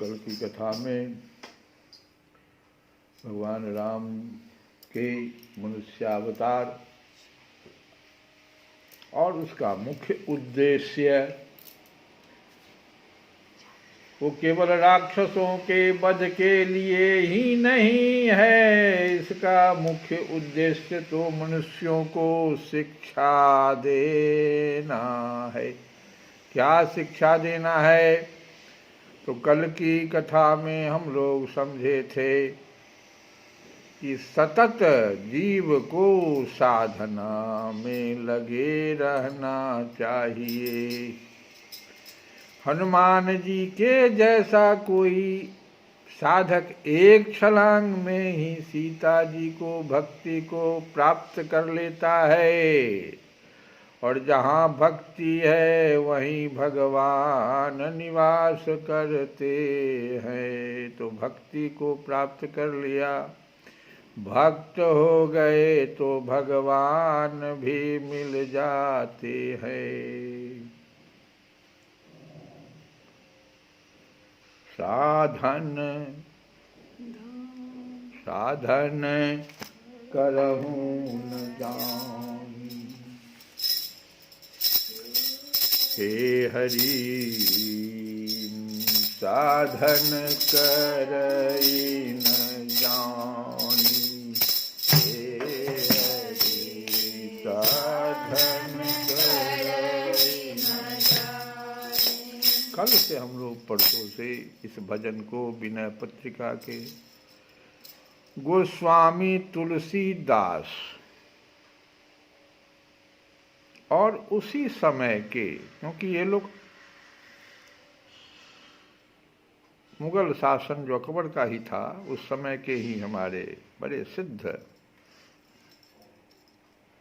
कल की कथा में भगवान राम के मनुष्यावतार और उसका मुख्य उद्देश्य वो केवल राक्षसों के वध के लिए ही नहीं है। इसका मुख्य उद्देश्य तो मनुष्यों को शिक्षा देना है। क्या शिक्षा देना है? तो कल की कथा में हम लोग समझे थे कि सतत जीव को साधना में लगे रहना चाहिए। हनुमान जी के जैसा कोई साधक एक छलांग में ही सीता जी को भक्ति को प्राप्त कर लेता है, और जहाँ भक्ति है वहीं भगवान निवास करते हैं। तो भक्ति को प्राप्त कर लिया, भक्त हो गए तो भगवान भी मिल जाते हैं। साधन साधन करहूँ न जानी, हे हरि साधन करई न जानी, हे हरि साधन करई न जानी। कल से हम लोग परसों से इस भजन को विनय पत्रिका के गोस्वामी तुलसीदास और उसी समय के, क्योंकि ये लोग मुगल शासन जो अकबर का ही था उस समय के ही हमारे बड़े सिद्ध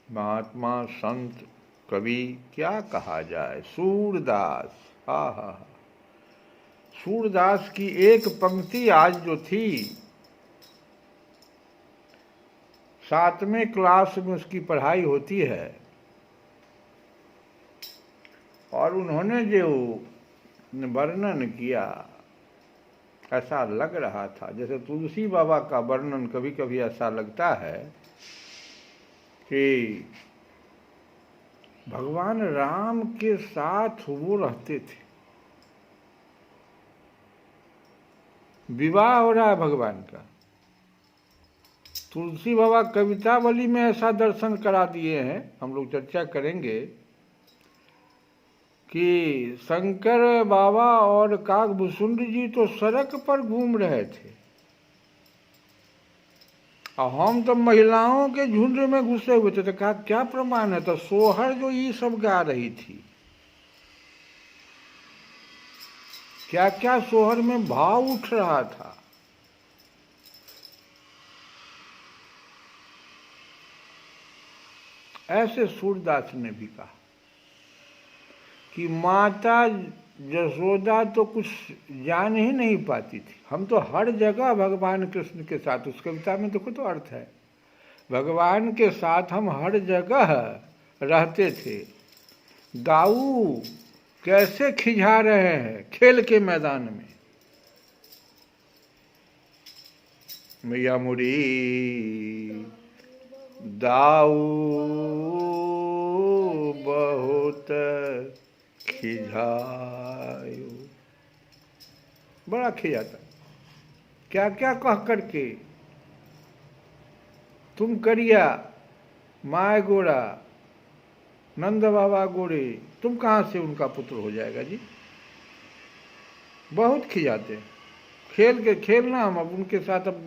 महात्मा संत कवि, क्या कहा जाए, सूरदास। हा, सूरदास की एक पंक्ति आज जो थी 7वें क्लास में उसकी पढ़ाई होती है, और उन्होंने जो वर्णन किया ऐसा लग रहा था जैसे तुलसी बाबा का वर्णन कभी कभी ऐसा लगता है कि भगवान राम के साथ वो रहते थे। विवाह हो रहा है भगवान का, तुलसी बाबा कवितावली में ऐसा दर्शन करा दिए हैं, हम लोग चर्चा करेंगे कि शंकर बाबा और काकभूषुंड जी तो सड़क पर घूम रहे थे और हम तो महिलाओं के झुंड में घुसे हुए थे। तो कहा क्या प्रमाण है? तो सोहर जो ये सब गा रही थी, क्या क्या सोहर में भाव उठ रहा था। ऐसे सूरदास ने भी कहा कि माता यशोदा तो कुछ जान ही नहीं पाती थी, हम तो हर जगह भगवान कृष्ण के साथ। उस कविता में देखो तो अर्थ है, भगवान के साथ हम हर जगह रहते थे। दाऊ कैसे खिझा रहे हैं खेल के मैदान में, मैया मुरी दाऊ बहुत खिझायो, बड़ा खिझाता, क्या क्या कह करके, तुम करिया माय गोरा नंद बाबा गोरे, तुम कहाँ से उनका पुत्र हो जाएगा जी। बहुत खिझाते हैं, खेल के खेलना, हम अब उनके साथ अब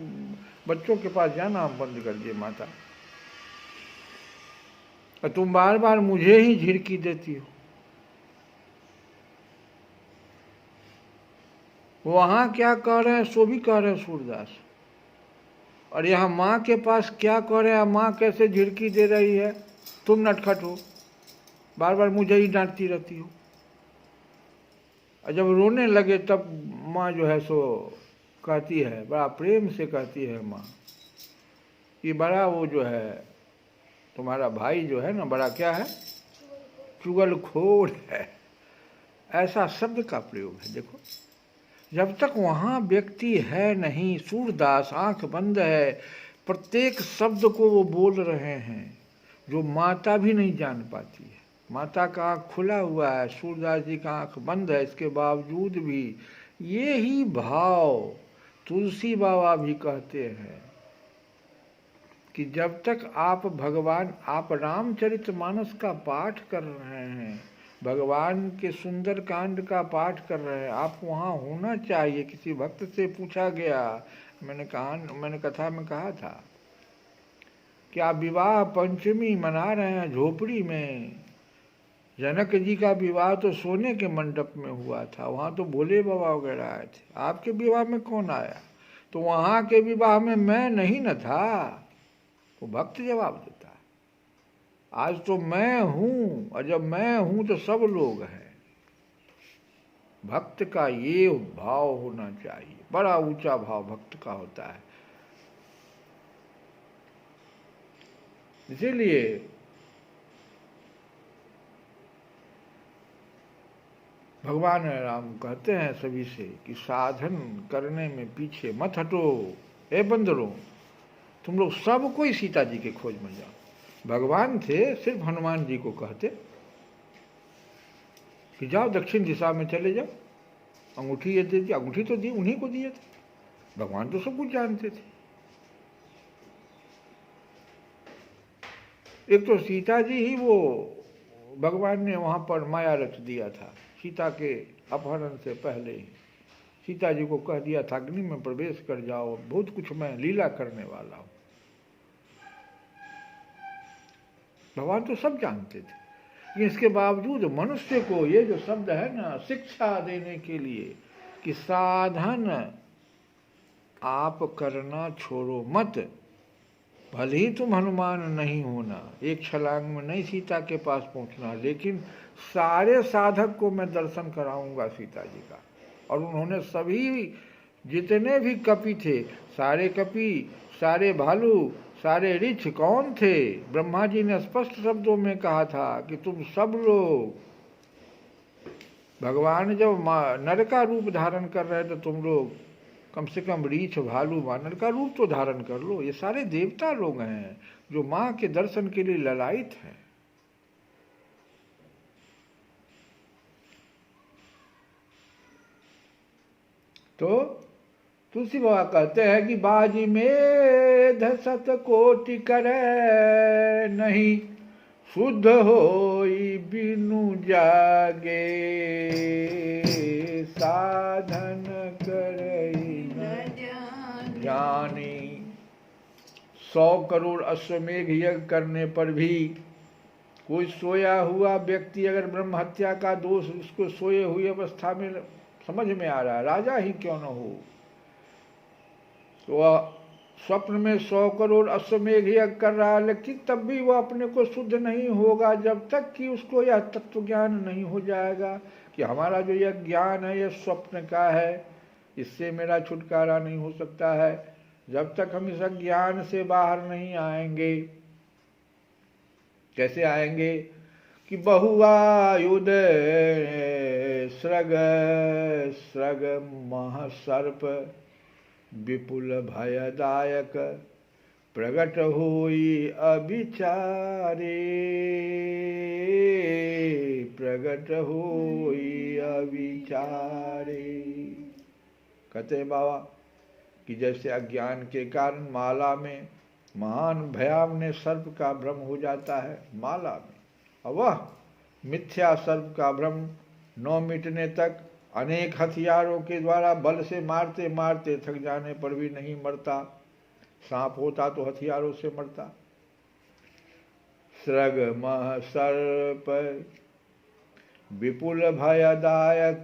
बच्चों के पास जाना हम बंद कर दिए माता, और तुम बार बार मुझे ही झिड़की देती हो। वहां क्या कह रहे हैं सो भी कह रहे हैं सूरदास, और यहाँ माँ के पास क्या कह रहे हैं, माँ कैसे झिड़की दे रही है, तुम नटखट हो, बार बार मुझे ही डांटती रहती हो। और जब रोने लगे तब माँ जो है सो कहती है, बड़ा प्रेम से कहती है माँ, ये बड़ा वो जो है तुम्हारा भाई जो है ना, बड़ा क्या है, चुगलखोर है। ऐसा शब्द का प्रयोग है। देखो जब तक वहाँ व्यक्ति है नहीं, सूरदास आंख बंद है, प्रत्येक शब्द को वो बोल रहे हैं जो माता भी नहीं जान पाती है। माता का आँख खुला हुआ है, सूरदास जी का आँख बंद है, इसके बावजूद भी ये ही भाव तुलसी बाबा भी कहते हैं कि जब तक आप रामचरितमानस का पाठ कर रहे हैं, भगवान के सुंदर कांड का पाठ कर रहे हैं, आप वहाँ होना चाहिए। किसी भक्त से पूछा गया, मैंने कथा में कहा था कि आप विवाह पंचमी मना रहे हैं झोपड़ी में। जनक जी का विवाह तो सोने के मंडप में हुआ था, वहाँ तो भोले बाबा वगैरह आए थे, आपके विवाह में कौन आया? तो वहाँ के विवाह में मैं नहीं न था। वो भक्त जवाब देता है, आज तो मैं हूँ, और जब मैं हूँ तो सब लोग हैं। भक्त का ये भाव होना चाहिए, बड़ा ऊंचा भाव भक्त का होता है। इसीलिए भगवान राम कहते हैं सभी से कि साधन करने में पीछे मत हटो। ए बंदरों, तुम लोग सब कोई सीता जी के खोज में जाओ। भगवान थे, सिर्फ हनुमान जी को कहते कि जाओ दक्षिण दिशा में चले जाओ, अंगूठी ये दे दी, अंगूठी तो दी उन्हीं को दिए थे। भगवान तो सब कुछ जानते थे। एक तो सीता जी ही वो भगवान ने वहां पर माया रच दिया था। सीता के अपहरण से पहले ही सीता जी को कह दिया था अग्नि में प्रवेश कर जाओ, बहुत कुछ मैं लीला करने वाला हूं। भगवान तो सब जानते थे, लेकिन इसके बावजूद मनुष्य को ये जो शब्द है ना, शिक्षा देने के लिए कि साधन आप करना छोड़ो मत। भले ही तुम हनुमान नहीं होना, एक छलांग में नहीं सीता के पास पहुंचना, लेकिन सारे साधक को मैं दर्शन कराऊंगा सीता जी का। और उन्होंने सभी जितने भी कपि थे, सारे कपि, सारे भालू, सारे ऋछ कौन थे? ब्रह्मा जी ने स्पष्ट शब्दों में कहा था कि तुम सब लोग, भगवान जब नर का रूप धारण कर रहे थे, तुम लोग कम से कम रीछ भालू वानर का रूप तो धारण कर लो। ये सारे देवता लोग हैं जो मां के दर्शन के लिए ललायित हैं। तो तुलसी बाबा कहते हैं कि बाजी में धसत कोटि करे नहीं, शुद्ध होई बिनु जागे, साधन करई जानी। 100 करोड़ अश्वमेघ यज्ञ करने पर भी कोई सोया हुआ व्यक्ति अगर ब्रह्म हत्या का दोष उसको सोए हुई अवस्था में समझ में आ रहा है, राजा ही क्यों न हो, तो वह स्वप्न में 100 करोड़ अश्वमेघ यज्ञ कर रहा है, लेकिन तब भी वह अपने को शुद्ध नहीं होगा जब तक कि उसको यह तत्व ज्ञान नहीं हो जाएगा कि हमारा जो यह ज्ञान है यह स्वप्न का है, इससे मेरा छुटकारा नहीं हो सकता है। जब तक हम इस ज्ञान से बाहर नहीं आएंगे, कैसे आएंगे कि बहुआयुध सृग सृग महसर्प विपुल भयदायक, प्रगट होई अविचारे, प्रगट होई अविचारे। कहते हैं बाबा कि जैसे अज्ञान के कारण माला में महान भयावने सर्प का भ्रम हो जाता है माला में, और वह मिथ्या सर्प का भ्रम न मिटने तक अनेक हथियारों के द्वारा बल से मारते मारते थक जाने पर भी नहीं मरता। सांप होता तो हथियारों से मरता। सृग मह सर्प विपुल भयदायक,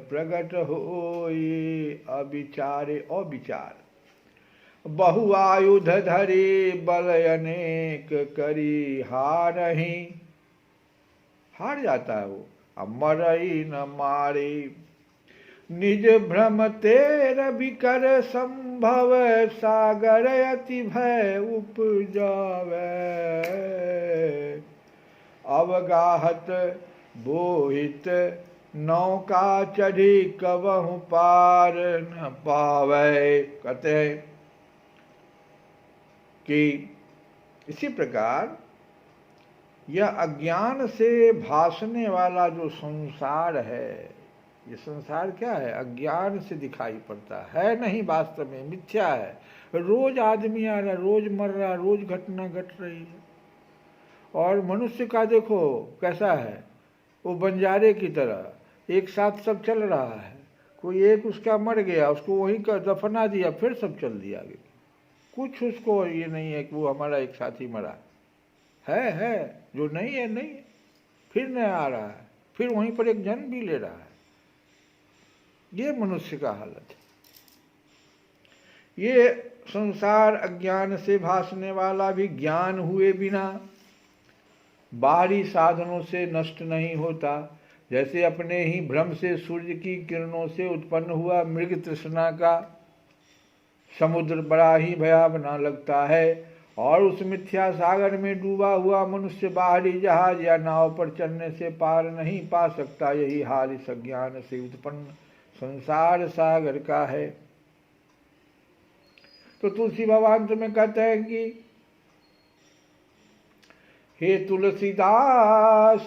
प्रगट होई अविचारे, अविचार। बहुआयुध धरे बल अनेक करी हारहि, हार जाता है वो, अब मरई न मारे। निज भ्रम तेर विकर संभव, सागर अति भय उपजावे। अवगाहत बोहित नौका चढ़ी कबहु पार न पावे। कहते हैं कि इसी प्रकार यह अज्ञान से भासने वाला जो संसार है, ये संसार क्या है? अज्ञान से दिखाई पड़ता है, नहीं वास्तव में मिथ्या है। रोज आदमी आ रहा, रोज मर रहा, रोज घटना घट रही है। और मनुष्य का देखो कैसा है, वो बंजारे की तरह एक साथ सब चल रहा है। कोई एक उसका मर गया, उसको वहीं का दफना दिया, फिर सब चल दिया आगे। कुछ उसको ये नहीं है कि वो हमारा एक साथी मरा है, जो नहीं है नहीं है, फिर नया आ रहा है, फिर वहीं पर एक जन्म भी ले रहा है। ये मनुष्य का हालत है। ये संसार अज्ञान से भासने वाला भी ज्ञान हुए बिना बाहरी साधनों से नष्ट नहीं होता। जैसे अपने ही भ्रम से सूर्य की किरणों से उत्पन्न हुआ मृग तृष्णा का समुद्र बड़ा ही भयावना लगता है, और उस मिथ्या सागर में डूबा हुआ मनुष्य बाहरी जहाज या नाव पर चढ़ने से पार नहीं पा सकता। यही हाल इस अज्ञान से उत्पन्न संसार सागर का है। तो तुलसी भगवान तुम्हें कहते हैं कि हे तुलसीदास,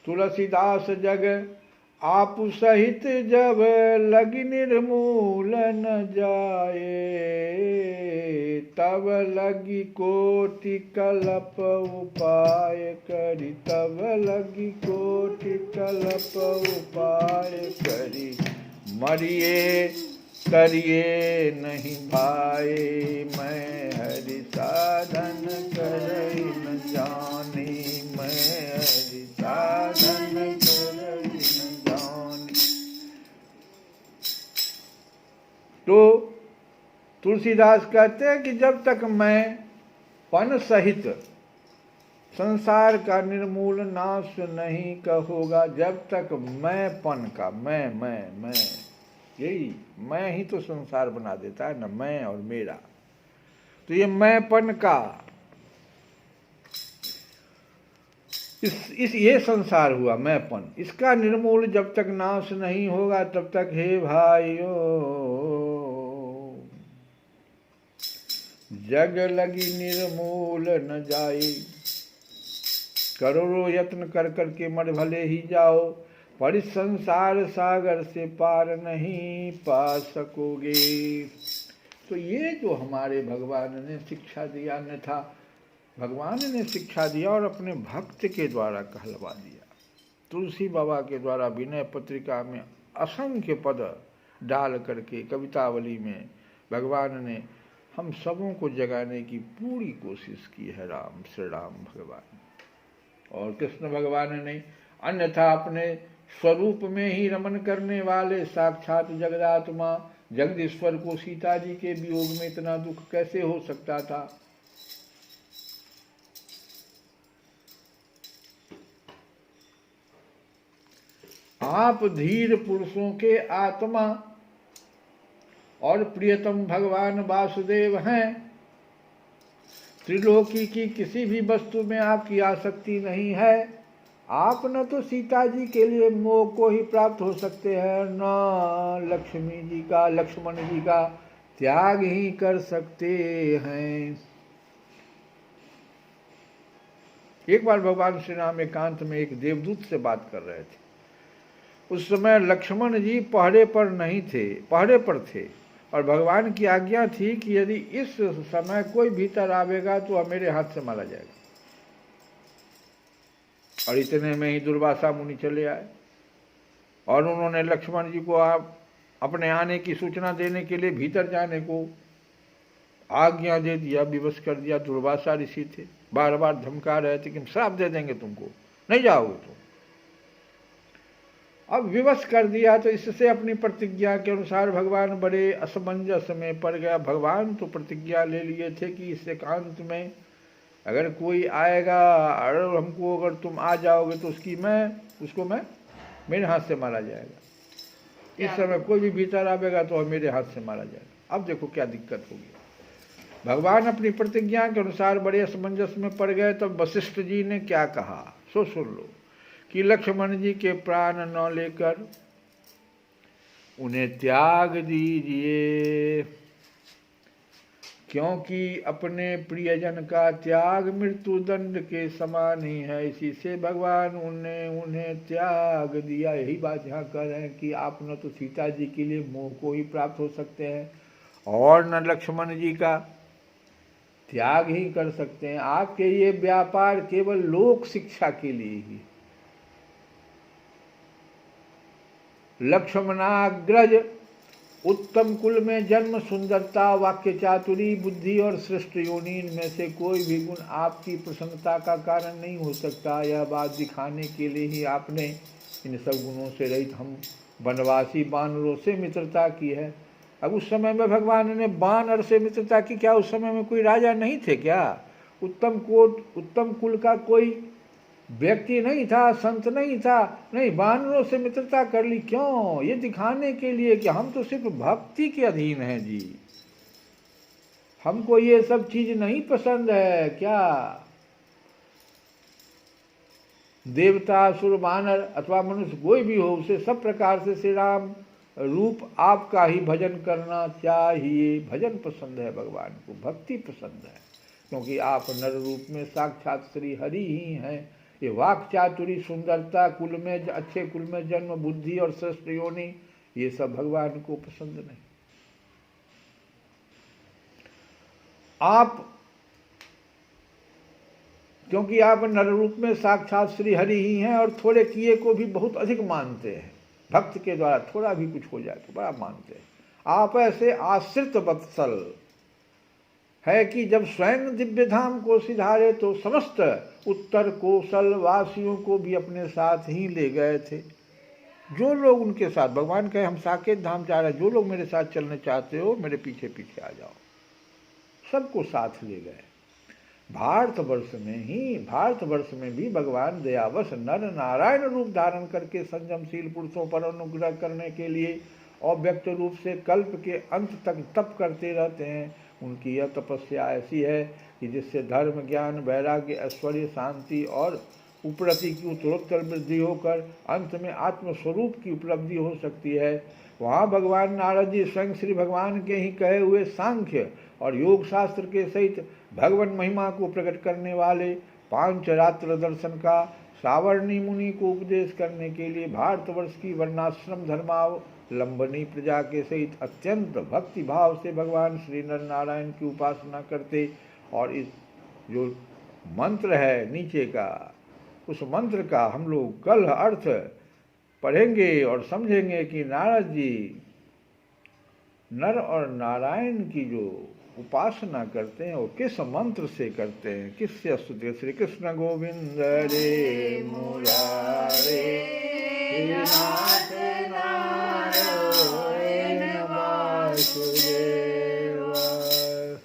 तुलसीदास जग आप सहित जब लगी निर्मूल न जाए, तब लगी कोटि कल्प उपाय करी, तब लगी कोटि कल्प उपाय करी, मरिए करिए नहीं भाई, मैं हरि साधन करई न जानी, मैं हरि साधन करई न जानी। तो तुलसीदास कहते हैं कि जब तक मैं पन सहित संसार का निर्मूल नाश नहीं कहोगा, जब तक मैं पन का मैं यही मैं ही तो संसार बना देता है ना, मैं और मेरा। तो ये मैंपन का इस ये संसार हुआ मैंपन, इसका निर्मूल जब तक नाश नहीं होगा तब तक हे भाइयों जग लगी निर्मूल न जाई। करोड़ों यत्न कर करके मर भले ही जाओ, पर इस संसार सागर से पार नहीं पा सकोगे। तो ये जो हमारे भगवान ने शिक्षा दिया, अन्यथा भगवान ने शिक्षा दिया और अपने भक्त के द्वारा कहलवा दिया। तुलसी बाबा के द्वारा विनय पत्रिका में असंख्य पद डाल करके कवितावली में भगवान ने हम सबों को जगाने की पूरी कोशिश की है, राम श्री राम भगवान। और कृष्ण भगवान ने अन्यथा अपने स्वरूप में ही रमन करने वाले साक्षात जगदात्मा जगदीश्वर को सीता जी के वियोग में इतना दुख कैसे हो सकता था। आप धीर पुरुषों के आत्मा और प्रियतम भगवान वासुदेव हैं। त्रिलोकी की किसी भी वस्तु में आपकी आसक्ति नहीं है। आप न तो सीता जी के लिए मोह को ही प्राप्त हो सकते हैं, न लक्ष्मी जी का लक्ष्मण जी का त्याग ही कर सकते हैं। एक बार भगवान श्री राम एकांत में एक देवदूत से बात कर रहे थे। उस समय लक्ष्मण जी पहरे पर नहीं थे, पहरे पर थे, और भगवान की आज्ञा थी कि यदि इस समय कोई भीतर आवेगा तो मेरे हाथ से मारा जाएगा। और इतने में ही दुर्वासा मुनि चले आए और उन्होंने लक्ष्मण जी को अपने आने की सूचना देने के लिए भीतर जाने को आज्ञा दे दिया, विवश कर दिया। दुर्वासा ऋषि थे, बार बार धमका रहे थे कि हम श्राप दे देंगे तुमको, नहीं जाओगे तुम। अब विवश कर दिया तो इससे अपनी प्रतिज्ञा के अनुसार भगवान बड़े असमंजस में पड़ गया। भगवान तो प्रतिज्ञा ले लिए थे कि इस एकांत में अगर कोई आएगा और हमको अगर तुम आ जाओगे तो उसको मेरे हाथ से मारा जाएगा। इस समय कोई भी भीतर आवेगा तो मेरे हाथ से मारा जाएगा। अब देखो क्या दिक्कत होगी। भगवान अपनी प्रतिज्ञा के अनुसार बड़े असमंजस में पड़ गए। तब वशिष्ठ जी ने क्या कहा सो सुन लो कि लक्ष्मण जी के प्राण न लेकर उन्हें त्याग दीजिए, क्योंकि अपने प्रियजन का त्याग मृत्यु दंड के समान ही है। इसी से भगवान उन्हें त्याग दिया। यही बात यहाँ कर रहे हैं कि आप न तो सीता जी के लिए मोह को ही प्राप्त हो सकते हैं और न लक्ष्मण जी का त्याग ही कर सकते हैं। आपके ये व्यापार केवल लोक शिक्षा के लिए ही। लक्ष्मणाग्रज उत्तम कुल में जन्म, सुंदरता, वाक्य चातुरी, बुद्धि और श्रेष्ठ योनि, इनमें से कोई भी गुण आपकी प्रसन्नता का कारण नहीं हो सकता। यह बात दिखाने के लिए ही आपने इन सब गुणों से रहित हम वनवासी बानरों से मित्रता की है। अब उस समय में भगवान ने बानर से मित्रता की, क्या उस समय में कोई राजा नहीं थे क्या? उत्तम कुल का कोई व्यक्ति नहीं था, संत नहीं था, नहीं, बानरों से मित्रता कर ली। क्यों? ये दिखाने के लिए कि हम तो सिर्फ भक्ति के अधीन हैं जी, हमको ये सब चीज नहीं पसंद है। क्या देवता, असुर, बानर अथवा मनुष्य कोई भी हो, उसे सब प्रकार से श्री राम रूप आपका ही भजन करना चाहिए। भजन पसंद है भगवान को, भक्ति पसंद है, क्योंकि आप नर रूप में साक्षात श्री हरि ही हैं। ये वाक चातुरी, सुंदरता, कुल में अच्छे कुल में जन्म, बुद्धि और श्रेष्ठ योनि, ये सब भगवान को पसंद नहीं। आप क्योंकि आप नर रूप में साक्षात श्री हरि ही हैं और थोड़े किए को भी बहुत अधिक मानते हैं। भक्त के द्वारा थोड़ा भी कुछ हो जाए तो बड़ा मानते हैं। आप ऐसे आश्रित वत्सल है कि जब स्वयं दिव्य धाम को सिधारे तो समस्त उत्तर कोसल वासियों को भी अपने साथ ही ले गए थे। जो लोग उनके साथ, भगवान कहे हम साकेत धाम जा रहे हैं, जो लोग मेरे साथ चलने चाहते हो मेरे पीछे पीछे आ जाओ, सबको साथ ले गए। भारतवर्ष में भी भगवान दयावश नर नारायण रूप धारण करके संयमशील पुरुषों पर अनुग्रह करने के लिए अव्यक्त रूप से कल्प के अंत तक तप करते रहते हैं। उनकी यह तपस्या ऐसी है कि जिससे धर्म, ज्ञान, वैराग्य, ऐश्वर्य, शांति और उपरति की उत्तरोत्तर वृद्धि होकर अंत में आत्मस्वरूप की उपलब्धि हो सकती है। वहाँ भगवान नारद जी स्वयं श्री भगवान के ही कहे हुए सांख्य और योग शास्त्र के सहित भगवान महिमा को प्रकट करने वाले पांचरात्र दर्शन का सावर्णी मुनि को उपदेश करने के लिए भारतवर्ष की वर्णाश्रम धर्मावलंबनी प्रजा के सहित अत्यंत भक्ति भाव से भगवान श्री नर नारायण की उपासना करते। और इस जो मंत्र है नीचे का, उस मंत्र का हम लोग कल अर्थ पढ़ेंगे और समझेंगे कि नारद जी नर और नारायण की जो उपासना करते हैं वो किस मंत्र से करते हैं, किससे स्तुति। श्री कृष्ण गोविंद रे मुरारे